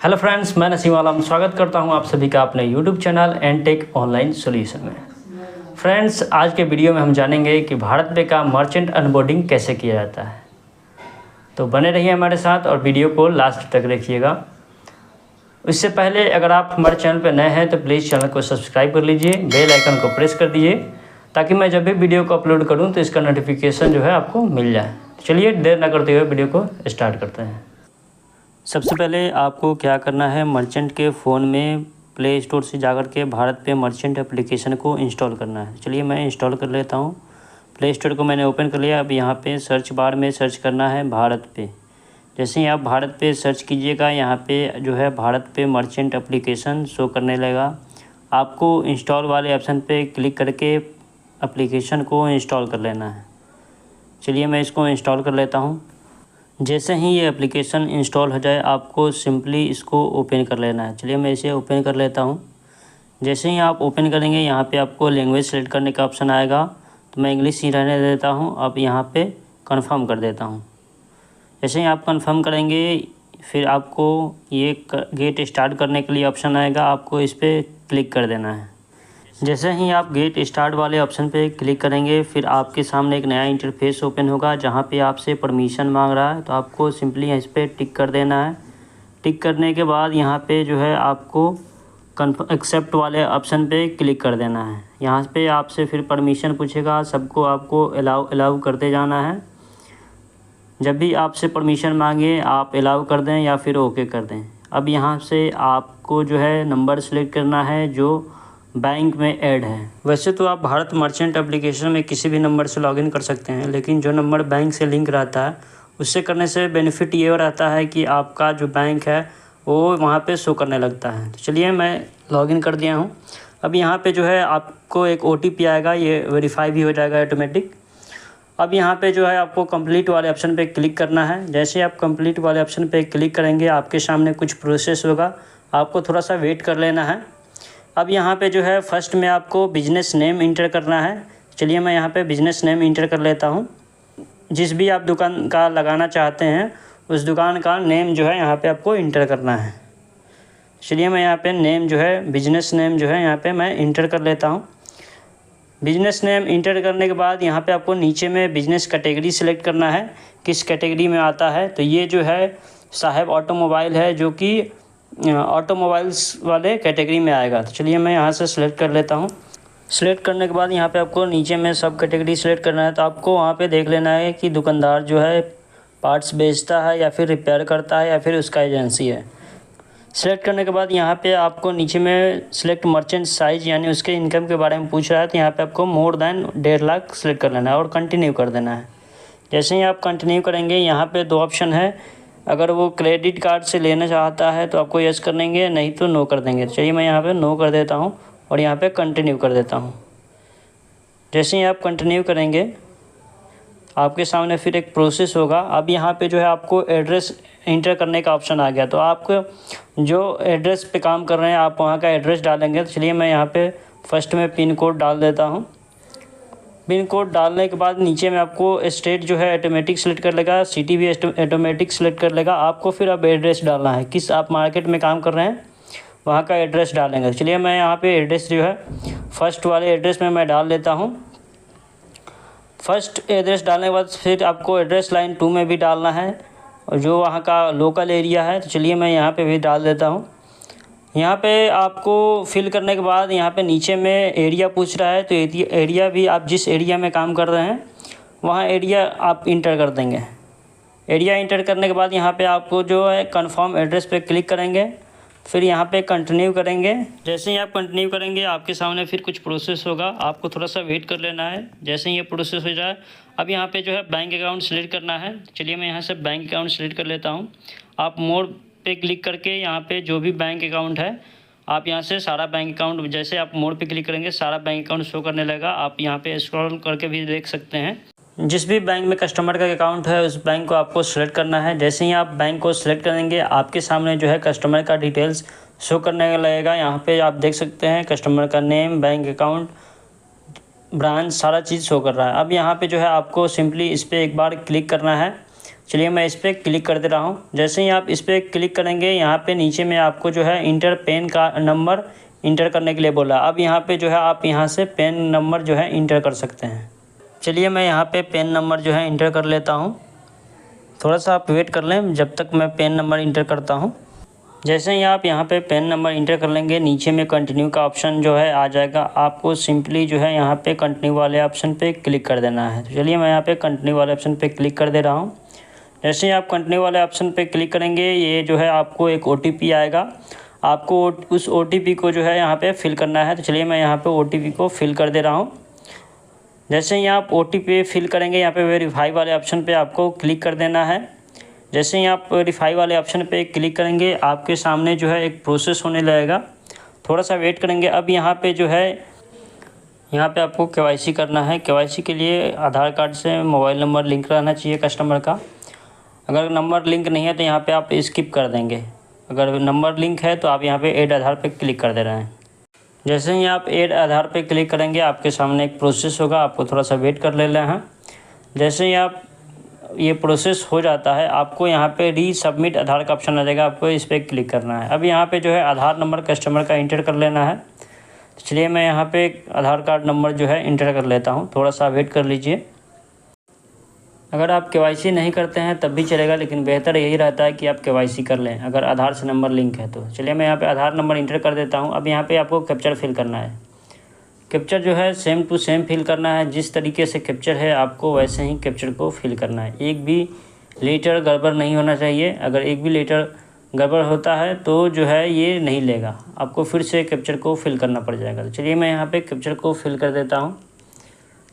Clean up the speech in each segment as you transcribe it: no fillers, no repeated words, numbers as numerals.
Hello friends, मैं नसीम आलम स्वागत करता हूं आप सभी का अपने YouTube channel NTech online solution में। फ्रेंड्स, आज के वीडियो में हम जानेंगे कि भारत पे का मर्चेंट अनबोर्डिंग कैसे किया जाता है। तो बने रहिए हमारे साथ और वीडियो को लास्ट तक देखिएगा। इससे पहले अगर आप हमारे चैनल पर नए हैं तो प्लीज़ चैनल को सब्सक्राइब कर लीजिए, बेल आइकन को प्रेस कर दीजिए ताकि मैं जब भी वीडियो को अपलोड करूँ तो इसका नोटिफिकेशन जो है आपको मिल जाए। चलिए देर न करते हुए वीडियो को स्टार्ट करते हैं। सबसे पहले आपको क्या करना है, मर्चेंट के फ़ोन में प्ले स्टोर से जाकर के भारत पे मर्चेंट एप्लीकेशन को इंस्टॉल करना है। चलिए मैं इंस्टॉल कर लेता हूँ। प्ले स्टोर को मैंने ओपन कर लिया। अब यहाँ पे सर्च बार में सर्च करना है भारत पे। जैसे ही आप भारत पे सर्च कीजिएगा, यहाँ पे जो है भारत पे मर्चेंट एप्लीकेशन शो करने लगेगा। आपको इंस्टॉल वाले ऑप्शन पे क्लिक करके एप्लीकेशन को इंस्टॉल कर लेना है। चलिए मैं इसको इंस्टॉल कर लेता हूँ। जैसे ही ये एप्लीकेशन इंस्टॉल हो जाए आपको सिंपली इसको ओपन कर लेना है। चलिए मैं इसे ओपन कर लेता हूँ। जैसे ही आप ओपन करेंगे यहाँ पे आपको लैंग्वेज सेलेक्ट करने का ऑप्शन आएगा, तो मैं इंग्लिश ही रहने देता हूँ। अब यहाँ पे कंफर्म कर देता हूँ। जैसे ही आप कंफर्म करेंगे फिर आपको ये गेट स्टार्ट करने के लिए ऑप्शन आएगा, आपको इस पर क्लिक कर देना है। जैसे ही आप गेट स्टार्ट वाले ऑप्शन पे क्लिक करेंगे फिर आपके सामने एक नया इंटरफेस ओपन होगा जहाँ पे आपसे परमिशन मांग रहा है, तो आपको सिंपली इस पर टिक कर देना है। टिक करने के बाद यहाँ पे जो है आपको एक्सेप्ट वाले ऑप्शन पे क्लिक कर देना है। यहाँ पे आपसे फिर परमिशन पूछेगा, सबको आपको अलाउ करते जाना है। जब भी आपसे परमिशन मांगे आप अलाउ कर दें या फिर ओके कर दें। अब यहाँ से आपको जो है नंबर सेलेक्ट करना है जो बैंक में ऐड है। वैसे तो आप भारत मर्चेंट एप्लीकेशन में किसी भी नंबर से लॉगिन कर सकते हैं, लेकिन जो नंबर बैंक से लिंक रहता है उससे करने से बेनिफिट ये रहता है कि आपका जो बैंक है वो वहाँ पे शो करने लगता है। तो चलिए मैं लॉगिन कर दिया हूँ। अब यहाँ पे जो है आपको एक OTP आएगा, ये वेरीफाई भी हो जाएगा ऑटोमेटिक। अब यहाँ पे जो है आपको कंप्लीट वाले ऑप्शन पे क्लिक करना है। जैसे आप कंप्लीट वाले ऑप्शन पे क्लिक करेंगे आपके सामने कुछ प्रोसेस होगा, आपको थोड़ा सा वेट कर लेना है। अब यहाँ पे जो है फर्स्ट में आपको बिज़नेस नेम इंटर करना है। चलिए मैं यहाँ पे बिज़नेस नेम इंटर कर लेता हूँ। जिस भी आप दुकान का लगाना चाहते हैं उस दुकान का नेम जो है यहाँ पे आपको इंटर करना है। चलिए मैं यहाँ पे नेम जो है बिज़नेस नेम जो है यहाँ पे मैं इंटर कर लेता हूँ। बिज़नेस नेम इंटर करने के बाद यहाँ पे आपको नीचे में बिज़नेस कैटेगरी सेलेक्ट करना है, किस कैटेगरी में आता है। तो ये जो है साहेब ऑटोमोबाइल है, जो कि ऑटोमोबाइल्स वाले कैटेगरी में आएगा। तो चलिए मैं यहाँ से सिलेक्ट कर लेता हूँ। सिलेक्ट करने के बाद यहाँ पे आपको नीचे में सब कैटेगरी सिलेक्ट करना है। तो आपको वहाँ पे देख लेना है कि दुकानदार जो है पार्ट्स बेचता है या फिर रिपेयर करता है या फिर उसका एजेंसी है। सिलेक्ट करने के बाद यहाँ पे आपको नीचे में सिलेक्ट मर्चेंट साइज़ यानी उसके इनकम के बारे में पूछ रहा है, तो यहाँ पे आपको मोर देन 1.5 लाख सिलेक्ट कर लेना है और कंटिन्यू कर देना है। जैसे ही आप कंटिन्यू करेंगे यहाँ पे 2 ऑप्शन है, अगर वो क्रेडिट कार्ड से लेना चाहता है तो आपको यस कर देंगे, नहीं तो नो कर देंगे। चलिए मैं यहाँ पे नो कर देता हूँ और यहाँ पे कंटिन्यू कर देता हूँ। जैसे ही आप कंटिन्यू करेंगे आपके सामने फिर एक प्रोसेस होगा। अब यहाँ पे जो है आपको एड्रेस इंटर करने का ऑप्शन आ गया, तो आपको जो एड्रेस पे काम कर रहे हैं आप वहाँ का एड्रेस डालेंगे। तो चलिए मैं यहाँ पे फर्स्ट में पिन कोड डाल देता हूँ। पिन कोड डालने के बाद नीचे में आपको स्टेट जो है ऑटोमेटिक सेलेक्ट कर लेगा, सिटी भी ऑटोमेटिक सेलेक्ट कर लेगा। आपको फिर अब एड्रेस डालना है, किस आप मार्केट में काम कर रहे हैं वहाँ का एड्रेस डालेंगे। चलिए मैं यहाँ पे एड्रेस जो है फर्स्ट वाले एड्रेस में मैं डाल लेता हूँ। फर्स्ट एड्रेस डालने के बाद फिर आपको एड्रेस लाइन 2 में भी डालना है और जो वहाँ का लोकल एरिया है। तो चलिए मैं यहाँ पे भी डाल देता हूँ। यहाँ पे आपको फिल करने के बाद यहाँ पे नीचे में एरिया पूछ रहा है, तो एरिया भी आप जिस एरिया में काम कर रहे हैं वहाँ एरिया आप इंटर कर देंगे। एरिया इंटर करने के बाद यहाँ पे आपको जो है कंफर्म एड्रेस पे क्लिक करेंगे, फिर यहाँ पे कंटिन्यू करेंगे। जैसे ही आप कंटिन्यू करेंगे आपके सामने फिर कुछ प्रोसेस होगा, आपको थोड़ा सा वेट कर लेना है। जैसे ही ये प्रोसेस हो जाए अब यहाँ पे जो है बैंक अकाउंट सेलेक्ट करना है। चलिए मैं यहाँ से बैंक अकाउंट सेलेक्ट कर लेता हूँ। आप मोर पे क्लिक करके यहाँ पे जो भी बैंक अकाउंट है आप यहाँ से सारा बैंक अकाउंट, जैसे आप मोर पे क्लिक करेंगे सारा बैंक अकाउंट शो करने लगेगा। आप यहाँ पे स्क्रॉल करके भी देख सकते हैं। जिस भी बैंक में कस्टमर का अकाउंट है उस बैंक को आपको सेलेक्ट करना है। जैसे ही आप बैंक को सेलेक्ट करेंगे आपके सामने जो है कस्टमर का डिटेल्स शो करने लगेगा। यहाँ पे आप देख सकते हैं कस्टमर का नेम, बैंक अकाउंट, ब्रांच, सारा चीज़ शो कर रहा है। अब यहाँ पे जो है आपको सिंपली इस पर एक बार क्लिक करना है चलिए मैं इस पर क्लिक कर दे रहा हूँ। जैसे ही आप इस पर क्लिक करेंगे, यहाँ पे नीचे में आपको जो है इंटर पैन का नंबर इंटर करने के लिए बोला। अब यहाँ पे जो है आप यहाँ से पैन नंबर जो है इंटर कर सकते हैं। चलिए मैं यहाँ पे पैन नंबर जो है इंटर कर लेता हूँ। थोड़ा सा आप वेट कर लें जब तक मैं पैन नंबर इंटर करता हूँ। जैसे ही आप यहाँ पे पैन नंबर इंटर कर लेंगे, नीचे में कंटिन्यू का ऑप्शन जो है आ जाएगा। आपको सिंपली जो है यहाँ पे कंटिन्यू वाले ऑप्शन पे क्लिक कर देना है। तो चलिए मैं यहाँ पे कंटिन्यू वाले ऑप्शन पे क्लिक कर दे रहा हूँ। जैसे ही आप कंटिन्यू वाले ऑप्शन पे क्लिक करेंगे, ये जो है आपको एक OTP आएगा। आपको उस OTP को जो है यहाँ पे फिल करना है। तो चलिए मैं यहाँ पे OTP को फिल कर दे रहा हूँ। जैसे ही आप OTP फिल करेंगे, यहाँ पे वेरीफाई वाले ऑप्शन पे आपको क्लिक कर देना है। जैसे ही आप वेरीफाई वाले ऑप्शन पे क्लिक करेंगे, आपके सामने जो है एक प्रोसेस होने लगेगा। थोड़ा सा वेट करेंगे। अब यहाँ पे जो है यहाँ पे आपको KYC करना है। KYC के लिए आधार कार्ड से मोबाइल नंबर लिंक रहना चाहिए कस्टमर का। अगर नंबर लिंक नहीं है तो यहाँ पे आप स्किप कर देंगे। अगर नंबर लिंक है तो आप यहाँ पे ऐड आधार पे क्लिक कर दे रहे हैं। जैसे ही आप ऐड आधार पे क्लिक करेंगे, आपके सामने एक प्रोसेस होगा। आपको थोड़ा सा वेट कर लेना है। जैसे ही आप ये प्रोसेस हो जाता है, आपको यहाँ पे रीसबमिट आधार का ऑप्शन आ जाएगा। आपको इस पर क्लिक करना है। अब यहाँ पे जो है आधार नंबर कस्टमर का इंटर कर लेना है। तो चलिए मैं यहाँ पे आधार कार्ड नंबर जो है इंटर कर लेता हूँ। थोड़ा सा वेट कर लीजिए। अगर आप KYC नहीं करते हैं तब भी चलेगा, लेकिन बेहतर यही रहता है कि आप KYC कर लें अगर आधार से नंबर लिंक है तो। चलिए मैं यहाँ पे आधार नंबर इंटर कर देता हूँ। अब यहाँ पे आपको कैप्चर फिल करना है। कैप्चर जो है सेम टू सेम फिल करना है। जिस तरीके से कैप्चर है आपको वैसे ही कैप्चर को फिल करना है। एक भी लेटर गड़बड़ नहीं होना चाहिए। अगर एक भी लेटर गड़बड़ होता है तो जो है ये नहीं लेगा, आपको फिर से कैप्चर को फिल करना पड़ जाएगा। तो चलिए मैं यहाँ पे कैप्चर को फिल कर देता हूँ।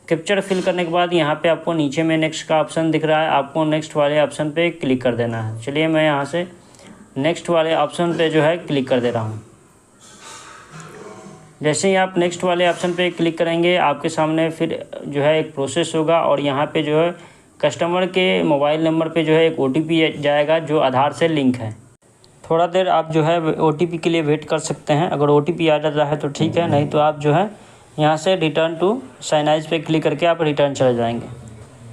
कैप्चर फिल करने के बाद यहाँ पे आपको नीचे में नेक्स्ट का ऑप्शन दिख रहा है। आपको नेक्स्ट वाले ऑप्शन पे क्लिक कर देना है। चलिए मैं यहाँ से नेक्स्ट वाले ऑप्शन पे जो है क्लिक कर दे रहा हूँ। जैसे ही आप नेक्स्ट वाले ऑप्शन पे क्लिक करेंगे, आपके सामने फिर जो है एक प्रोसेस होगा और यहाँ पे जो है कस्टमर के मोबाइल नंबर पे जो है एक OTP जाएगा जो आधार से लिंक है। थोड़ा देर आप जो है OTP के लिए वेट कर सकते हैं। अगर OTP आ जाता है तो ठीक है, नहीं तो आप जो है यहाँ से रिटर्न टू साइनाइज पे क्लिक करके आप रिटर्न चले जाएंगे।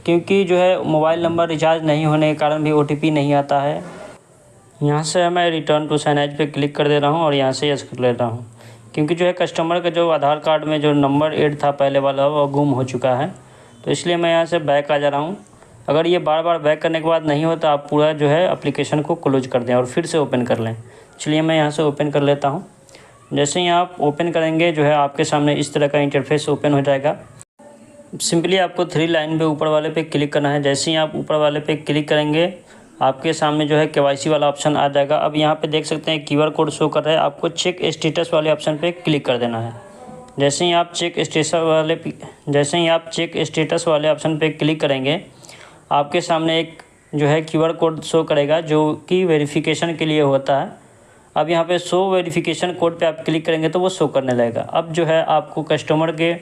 क्योंकि जो है मोबाइल नंबर रिचार्ज नहीं होने के कारण भी OTP नहीं आता है। यहाँ से मैं रिटर्न टू साइनाइज पे क्लिक कर दे रहा हूँ और यहाँ से यस कर ले रहा हूँ। क्योंकि जो है कस्टमर का जो आधार कार्ड में जो नंबर ऐड था पहले वाला, वो गुम हो चुका है। तो इसलिए मैं यहाँ से बैक आ जा रहा हूँ। अगर ये बार बार बैक करने के बाद नहीं होता, आप पूरा जो है एप्लीकेशन को क्लोज कर दें और फिर से ओपन कर लें। चलिए मैं यहाँ से ओपन कर लेता हूँ। जैसे ही आप ओपन करेंगे, जो है आपके सामने इस तरह का इंटरफेस ओपन हो जाएगा। सिंपली आपको 3 लाइन पे ऊपर वाले पे क्लिक करना है। जैसे ही आप ऊपर वाले पे क्लिक करेंगे, आपके सामने जो है KYC वाला ऑप्शन आ जाएगा। अब यहाँ पे देख सकते हैं QR कोड शो कर रहा है। आपको चेक स्टेटस वाले ऑप्शन पे क्लिक कर देना है। जैसे ही आप चेक स्टेटस वाले ऑप्शन पे क्लिक करेंगे, आपके सामने एक जो है QR कोड शो करेगा जो कि वेरिफिकेशन के लिए होता है। अब यहाँ पे शो वेरिफिकेशन कोड पे आप क्लिक करेंगे तो वो शो करने लगेगा। अब जो है आपको कस्टमर के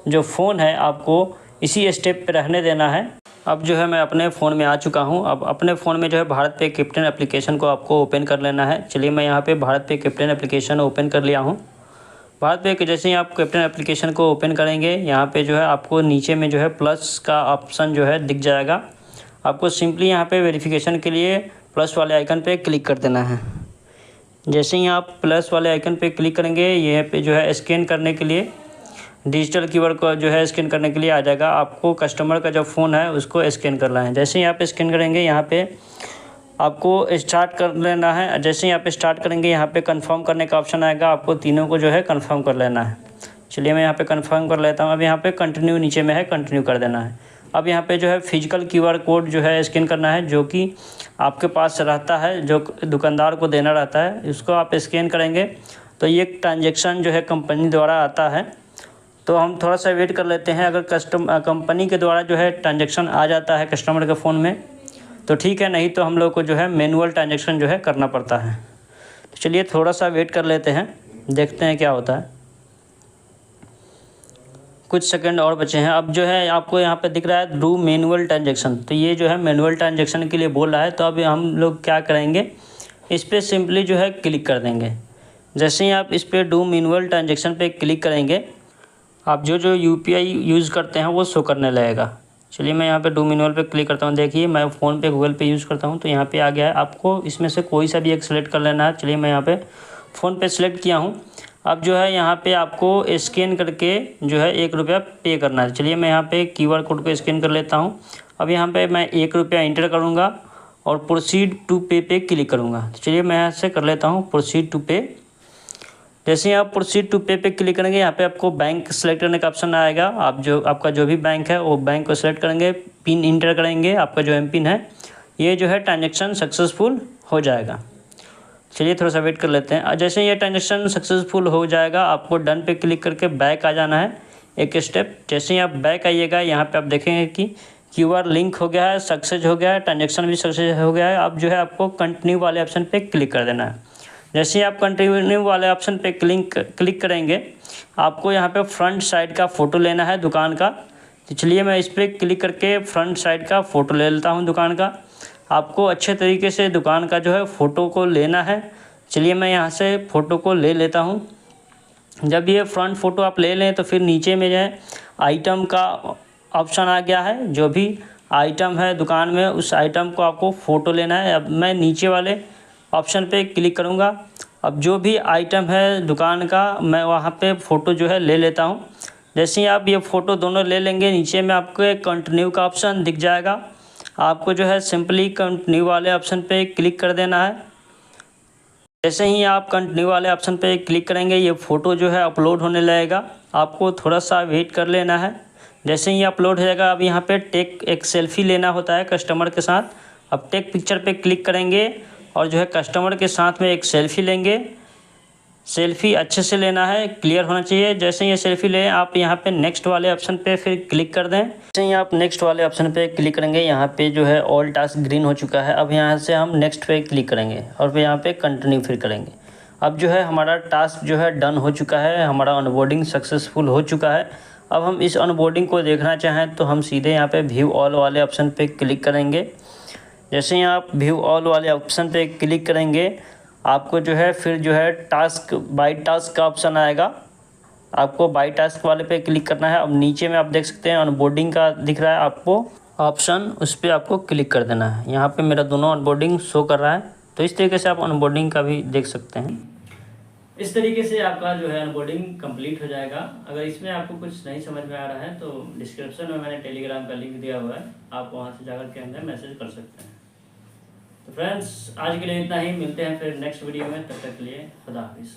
जो फ़ोन है आपको इसी स्टेप पे रहने देना है। अब जो है मैं अपने फ़ोन में आ चुका हूँ। अब अपने फ़ोन में जो है भारत पे कैप्टन एप्लीकेशन को आपको ओपन कर लेना है। चलिए मैं यहाँ पे भारत पे कैप्टन एप्लीकेशन ओपन कर लिया हूँ। भारत पे जैसे ही आप कैप्टन एप्लीकेशन को ओपन करेंगे, यहाँ पे जो है आपको नीचे में जो है प्लस का ऑप्शन जो है दिख जाएगा। आपको सिंपली यहाँ पे वेरिफिकेशन के लिए प्लस वाले आइकन पे क्लिक कर देना है। जैसे ही आप प्लस वाले आइकन पे क्लिक करेंगे, यहाँ पे जो है स्कैन करने के लिए डिजिटल QR को जो है स्कैन करने के लिए आ जाएगा। आपको कस्टमर का जो फ़ोन है उसको स्कैन करना है। जैसे ही आप स्कैन करेंगे, यहाँ पे आपको स्टार्ट कर लेना है। जैसे ही आप स्टार्ट करेंगे, यहाँ पे कंफर्म करने का ऑप्शन आएगा। आपको तीनों को जो है कंफर्म कर लेना है। चलिए मैं यहाँ पे कंफर्म कर लेता हूँ। अब यहाँ पे कंटिन्यू नीचे में है, कंटिन्यू कर देना है। अब यहाँ पे जो है फिजिकल QR कोड जो है स्कैन करना है, जो कि आपके पास रहता है, जो दुकानदार को देना रहता है। इसको आप स्कैन करेंगे तो ये ट्रांजेक्शन जो है कंपनी द्वारा आता है। तो हम थोड़ा सा वेट कर लेते हैं। अगर कंपनी के द्वारा जो है ट्रांजेक्शन आ जाता है कस्टमर के फ़ोन में तो ठीक है, नहीं तो हम लोग को जो है मैनुअल ट्रांजेक्शन जो है करना पड़ता है। तो चलिए थोड़ा सा वेट कर लेते हैं, देखते हैं क्या होता है। कुछ सेकंड और बचे हैं। अब जो है आपको यहाँ पे दिख रहा है डू मैनुअल ट्रांजेक्शन। तो ये जो है मैनुअल ट्रांजेक्शन के लिए बोल रहा है। तो अब हम लोग क्या करेंगे, इस पर सिंपली जो है क्लिक कर देंगे। जैसे ही आप इस पर डू मैनुअल ट्रांजेक्शन पे क्लिक करेंगे, आप जो UPI यूज़ करते हैं वो शो करने लगेगा। चलिए मैं यहाँ पे डू मैनुअल पे क्लिक करता हूँ। देखिए मैं फ़ोन पे गूगल पे यूज़ करता हूँ तो यहाँ पे आ गया है। आपको इसमें से कोई सा भी एक सिलेक्ट कर लेना है। चलिए मैं यहाँ पे फ़ोन पे सिलेक्ट किया हूँ। अब जो है यहाँ पे आपको स्कैन करके जो है 1 रुपया पे करना है। चलिए मैं यहाँ पे QR कोड को स्कैन कर लेता हूँ। अब यहाँ पे मैं 1 रुपया इंटर करूँगा और प्रोसीड टू पे पे क्लिक करूँगा। तो चलिए मैं यहाँ से कर लेता हूँ प्रोसीड टू पे। जैसे ही आप प्रोसीड टू पे पे क्लिक करेंगे यहाँ पे आपको बैंक सेलेक्ट करने का ऑप्शन आएगा। आप जो आपका जो भी बैंक है वो बैंक को सेलेक्ट करेंगे, पिन इंटर करेंगे, आपका जो एमपिन है, ये जो है ट्रांजेक्शन सक्सेसफुल हो जाएगा। चलिए थोड़ा सा वेट कर लेते हैं। जैसे ये ट्रांजेक्शन सक्सेसफुल हो जाएगा आपको डन पे क्लिक करके बैक आ जाना है एक स्टेप। जैसे ही आप बैक आइएगा यहाँ पे आप देखेंगे कि QR लिंक हो गया है, सक्सेस हो गया है, ट्रांजेक्शन भी सक्सेस हो गया है। अब जो है आपको कंटिन्यू वाले ऑप्शन पे क्लिक कर देना है। जैसे ही आप कंटिन्यू वाले ऑप्शन पे क्लिक करेंगे आपको यहाँ पे फ्रंट साइड का फ़ोटो लेना है दुकान का। तो चलिए मैं इस पर क्लिक करके फ्रंट साइड का फ़ोटो ले लेता हूँ दुकान का। आपको अच्छे तरीके से दुकान का जो है फ़ोटो को लेना है। चलिए मैं यहाँ से फ़ोटो को ले लेता हूँ। जब ये फ्रंट फ़ोटो आप ले लें तो फिर नीचे में जो है आइटम का ऑप्शन आ गया है। जो भी आइटम है दुकान में उस आइटम को आपको फ़ोटो लेना है। अब मैं नीचे वाले ऑप्शन पे क्लिक करूँगा। अब जो भी आइटम है दुकान का मैं वहाँ पे फ़ोटो जो है ले लेता हूँ। जैसे ही आप ये फ़ोटो दोनों ले लेंगे नीचे में आपको एक कंटिन्यू का ऑप्शन दिख जाएगा। आपको जो है सिंपली कंटिन्यू वाले ऑप्शन पे क्लिक कर देना है। जैसे ही आप कंटिन्यू वाले ऑप्शन पे क्लिक करेंगे ये फ़ोटो जो है अपलोड होने लगेगा। आपको थोड़ा सा वेट कर लेना है। जैसे ही अपलोड हो जाएगा अब यहाँ पे टेक एक सेल्फ़ी लेना होता है कस्टमर के साथ। अब टेक पिक्चर पे क्लिक करेंगे और जो है कस्टमर के साथ में एक सेल्फ़ी लेंगे। सेल्फ़ी अच्छे से लेना है, क्लियर होना चाहिए। जैसे ही ये सेल्फ़ी लें आप यहाँ पे नेक्स्ट वाले ऑप्शन पे फिर क्लिक कर दें। जैसे ही आप नेक्स्ट वाले ऑप्शन पे क्लिक करेंगे यहाँ पे जो है ऑल टास्क ग्रीन हो चुका है। अब यहाँ से हम नेक्स्ट पे क्लिक करेंगे और फिर यहाँ पे कंटिन्यू फिर करेंगे। अब जो है हमारा टास्क जो है डन हो चुका है, हमारा ऑनबोर्डिंग सक्सेसफुल हो चुका है। अब हम इस ऑनबोर्डिंग को देखना चाहें तो हम सीधे यहाँ पे व्यू ऑल वाले ऑप्शन पे क्लिक करेंगे। जैसे ही आप व्यू ऑल वाले ऑप्शन पे क्लिक करेंगे आपको जो है फिर जो है टास्क बाय टास्क का ऑप्शन आएगा। आपको बाय टास्क वाले पे क्लिक करना है। अब नीचे में आप देख सकते हैं ऑनबोर्डिंग का दिख रहा है आपको ऑप्शन, उस पर आपको क्लिक कर देना है। यहाँ पे मेरा दोनों ऑनबोर्डिंग शो कर रहा है। तो इस तरीके से आप ऑनबोर्डिंग का भी देख सकते हैं। इस तरीके से आपका जो है ऑनबोर्डिंग कंप्लीट हो जाएगा। अगर इसमें आपको कुछ नहीं समझ में आ रहा है तो डिस्क्रिप्शन में मैंने टेलीग्राम का लिंक दिया हुआ है, आप वहाँ से जाकर के अंदर मैसेज कर सकते हैं। तो फ्रेंड्स आज के लिए इतना ही, मिलते हैं फिर नेक्स्ट वीडियो में। तब तक के लिए खुदा हाफिज़।